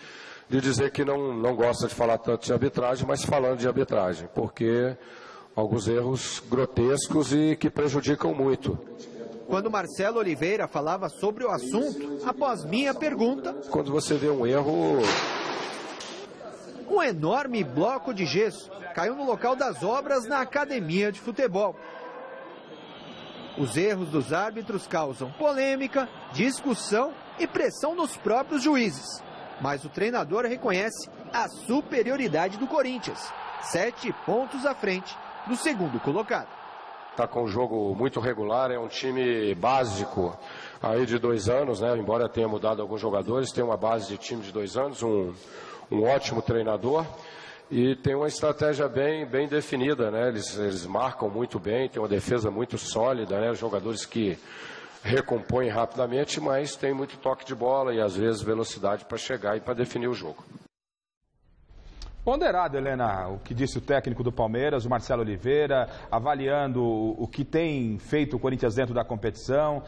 de dizer que não gosta de falar tanto de arbitragem, mas falando de arbitragem, porque alguns erros grotescos e que prejudicam muito. Quando Marcelo Oliveira falava sobre o assunto, após minha pergunta... Quando você vê um erro... Um enorme bloco de gesso caiu no local das obras na academia de futebol. Os erros dos árbitros causam polêmica, discussão e pressão nos próprios juízes. Mas o treinador reconhece a superioridade do Corinthians, 7 pontos à frente do segundo colocado. Está com um jogo muito regular, é um time básico aí de 2 anos, né? Embora tenha mudado alguns jogadores, tem uma base de time de 2 anos, um ótimo treinador e tem uma estratégia bem definida, né? Eles marcam muito bem, tem uma defesa muito sólida, né? Jogadores que recompõem rapidamente, mas tem muito toque de bola e às vezes velocidade para chegar e para definir o jogo. Ponderado, Helena, o que disse o técnico do Palmeiras, o Marcelo Oliveira, avaliando o que tem feito o Corinthians dentro da competição,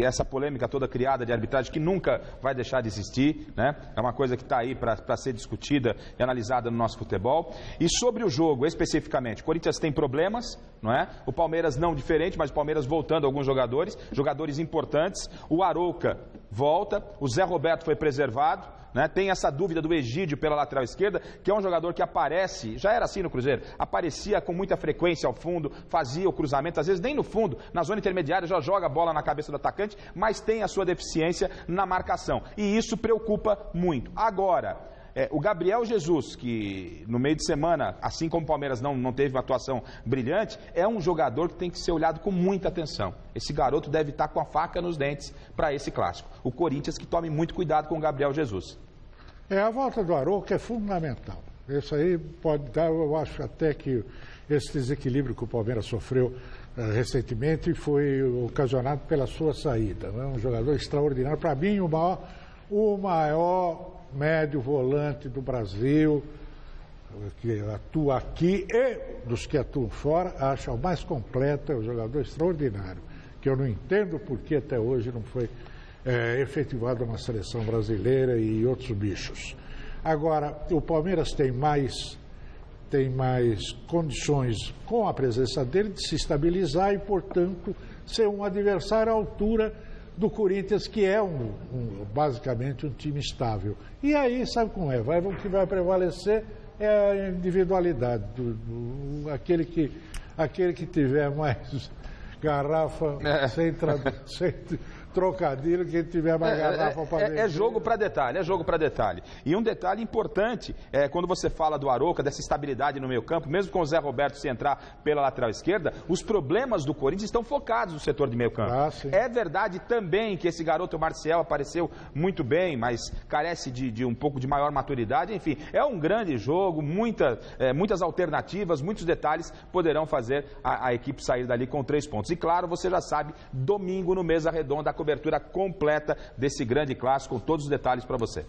essa polêmica toda criada de arbitragem que nunca vai deixar de existir, né? É uma coisa que está aí para ser discutida e analisada no nosso futebol. E sobre o jogo, especificamente, o Corinthians tem problemas, não é? O Palmeiras não diferente, mas o Palmeiras voltando alguns jogadores importantes. O Arouca volta, o Zé Roberto foi preservado, né? Tem essa dúvida do Egídio pela lateral esquerda, que é um jogador que aparece, já era assim no Cruzeiro, aparecia com muita frequência ao fundo, fazia o cruzamento, às vezes nem no fundo, na zona intermediária já joga a bola na cabeça do atacante, mas tem a sua deficiência na marcação. E isso preocupa muito. Agora, o Gabriel Jesus, que no meio de semana, assim como o Palmeiras não teve uma atuação brilhante, é um jogador que tem que ser olhado com muita atenção. Esse garoto deve estar com a faca nos dentes para esse clássico. O Corinthians que tome muito cuidado com o Gabriel Jesus. A volta do Arouca é fundamental. Isso aí pode dar, eu acho até que esse desequilíbrio que o Palmeiras sofreu recentemente foi ocasionado pela sua saída. É um jogador extraordinário. Para mim, o maior médio volante do Brasil, que atua aqui e dos que atuam fora, acho o mais completo, é um jogador extraordinário, que eu não entendo porque até hoje não foi efetivado na seleção brasileira e outros bichos. Agora, o Palmeiras tem mais condições com a presença dele de se estabilizar e, portanto, ser um adversário à altura do Corinthians, que é basicamente um time estável. E aí, sabe como é? O que vai prevalecer é a individualidade. Aquele que tiver mais garrafa sem trocadilho, quem tiver mais garrafa para vender. É jogo para detalhe, E um detalhe importante, quando você fala do Arouca, dessa estabilidade no meio campo, mesmo com o Zé Roberto se entrar pela lateral esquerda, os problemas do Corinthians estão focados no setor de meio campo. É verdade também que esse garoto Marcial apareceu muito bem, mas carece de um pouco de maior maturidade. Enfim, é um grande jogo, muitas alternativas, muitos detalhes poderão fazer a equipe sair dali com 3 pontos. E claro, você já sabe, domingo no Mesa Redonda, a cobertura completa desse grande clássico, com todos os detalhes para você.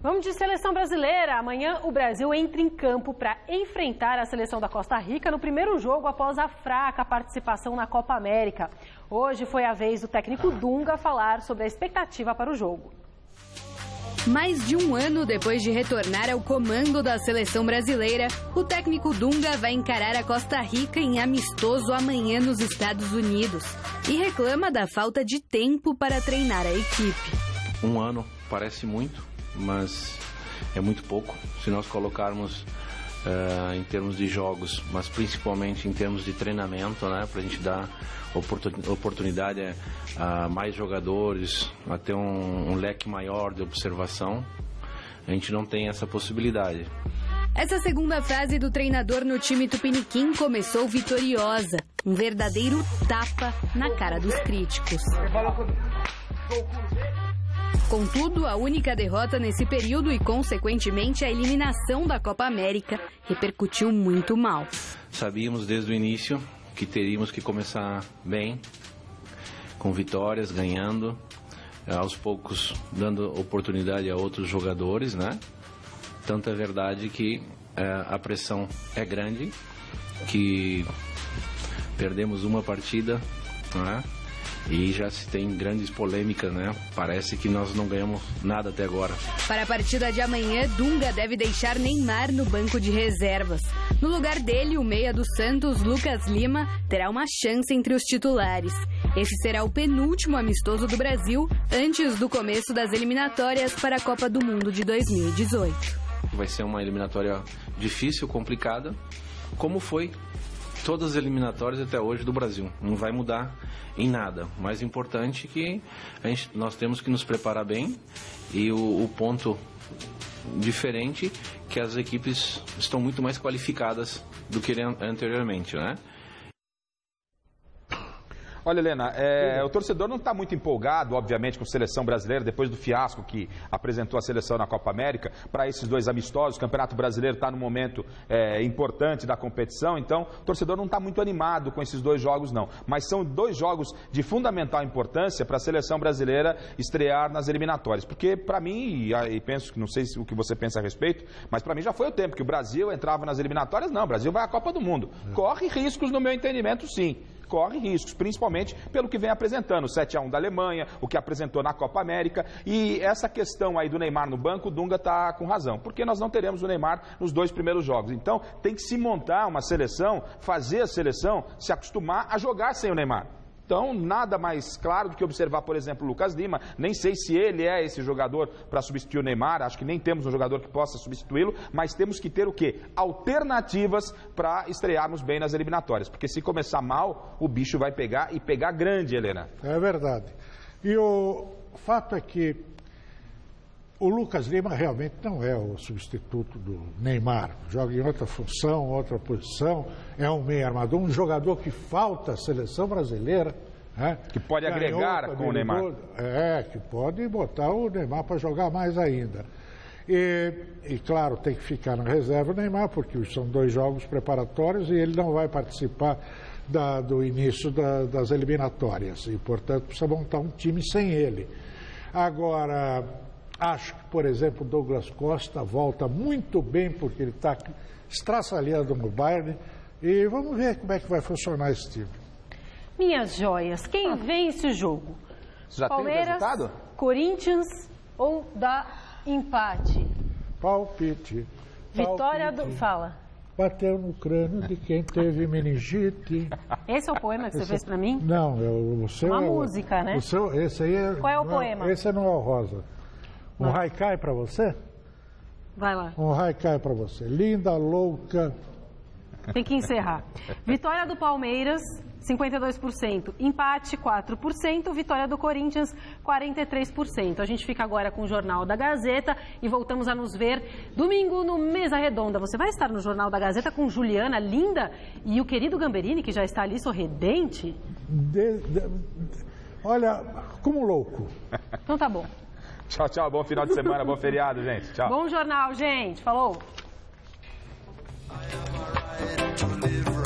Vamos de seleção brasileira. Amanhã o Brasil entra em campo para enfrentar a seleção da Costa Rica no primeiro jogo após a fraca participação na Copa América. Hoje foi a vez do técnico Dunga falar sobre a expectativa para o jogo. Mais de um ano depois de retornar ao comando da seleção brasileira, o técnico Dunga vai encarar a Costa Rica em amistoso amanhã nos Estados Unidos e reclama da falta de tempo para treinar a equipe. Um ano parece muito, mas é muito pouco. Se nós colocarmos em termos de jogos, mas principalmente em termos de treinamento, né, para a gente dar oportunidade a mais jogadores, a ter um leque maior de observação, a gente não tem essa possibilidade. Essa segunda fase do treinador no time tupiniquim começou vitoriosa, um verdadeiro tapa na cara dos críticos. Contudo, a única derrota nesse período e, consequentemente, a eliminação da Copa América repercutiu muito mal. Sabíamos desde o início que teríamos que começar bem, com vitórias, ganhando, aos poucos dando oportunidade a outros jogadores, né? Tanto é verdade que a pressão é grande, que perdemos uma partida, né? E já se tem grandes polêmicas, né? Parece que nós não ganhamos nada até agora. Para a partida de amanhã, Dunga deve deixar Neymar no banco de reservas. No lugar dele, o meia do Santos, Lucas Lima, terá uma chance entre os titulares. Esse será o penúltimo amistoso do Brasil antes do começo das eliminatórias para a Copa do Mundo de 2018. Vai ser uma eliminatória difícil, complicada, como foi todas as eliminatórias até hoje do Brasil. Não vai mudar em nada. O mais importante é que nós temos que nos preparar bem, e o ponto diferente que as equipes estão muito mais qualificadas do que anteriormente, né? Olha, Helena, o torcedor não está muito empolgado, obviamente, com a seleção brasileira, depois do fiasco que apresentou a seleção na Copa América, para esses dois amistosos. O Campeonato Brasileiro está num momento importante da competição, então o torcedor não está muito animado com esses dois jogos, não. Mas são dois jogos de fundamental importância para a seleção brasileira estrear nas eliminatórias. Porque, para mim, e penso que não sei o que você pensa a respeito, mas para mim já foi o tempo que o Brasil entrava nas eliminatórias. Não, o Brasil vai à Copa do Mundo. Corre riscos, no meu entendimento, sim. Corre riscos, principalmente pelo que vem apresentando, o 7-1 da Alemanha, o que apresentou na Copa América, e essa questão aí do Neymar no banco, o Dunga está com razão, porque nós não teremos o Neymar nos dois primeiros jogos. Então tem que se montar uma seleção, fazer a seleção se acostumar a jogar sem o Neymar. Então, nada mais claro do que observar, por exemplo, o Lucas Lima. Nem sei se ele é esse jogador para substituir o Neymar, acho que nem temos um jogador que possa substituí-lo, mas temos que ter o quê? Alternativas para estrearmos bem nas eliminatórias, porque se começar mal, o bicho vai pegar, e pegar grande, Helena. É verdade. E o fato é que o Lucas Lima realmente não é o substituto do Neymar. Joga em outra função, outra posição, é um meio armador, um jogador que falta à seleção brasileira. Né? Que pode agregar com o Neymar. Que pode botar o Neymar para jogar mais ainda. E claro, tem que ficar na reserva o Neymar, porque são dois jogos preparatórios e ele não vai participar do início das eliminatórias. E, portanto, precisa montar um time sem ele. Agora, acho que, por exemplo, o Douglas Costa volta muito bem, porque ele está estraçalhando no Bayern. E vamos ver como é que vai funcionar esse time. Minhas joias, quem vence o jogo? Já Palmeiras, tem o resultado? Corinthians ou dá empate? Palpite. Vitória do... Fala. Bateu no crânio de quem teve meningite. Esse é o poema que você fez pra mim? Não, o seu uma é música, né? Esse aí é... Qual é o poema? Esse é Noel Rosa. Um haikai para você? Vai lá. Um haikai para você. Linda, louca. Tem que encerrar. Vitória do Palmeiras, 52%. Empate, 4%. Vitória do Corinthians, 43%. A gente fica agora com o Jornal da Gazeta e voltamos a nos ver domingo no Mesa Redonda. Você vai estar no Jornal da Gazeta com Juliana, linda, e o querido Gamberini, que já está ali sorridente. Olha, como louco. Então tá bom. Tchau, tchau. Bom final de semana, bom feriado, gente. Tchau. Bom jornal, gente. Falou. To live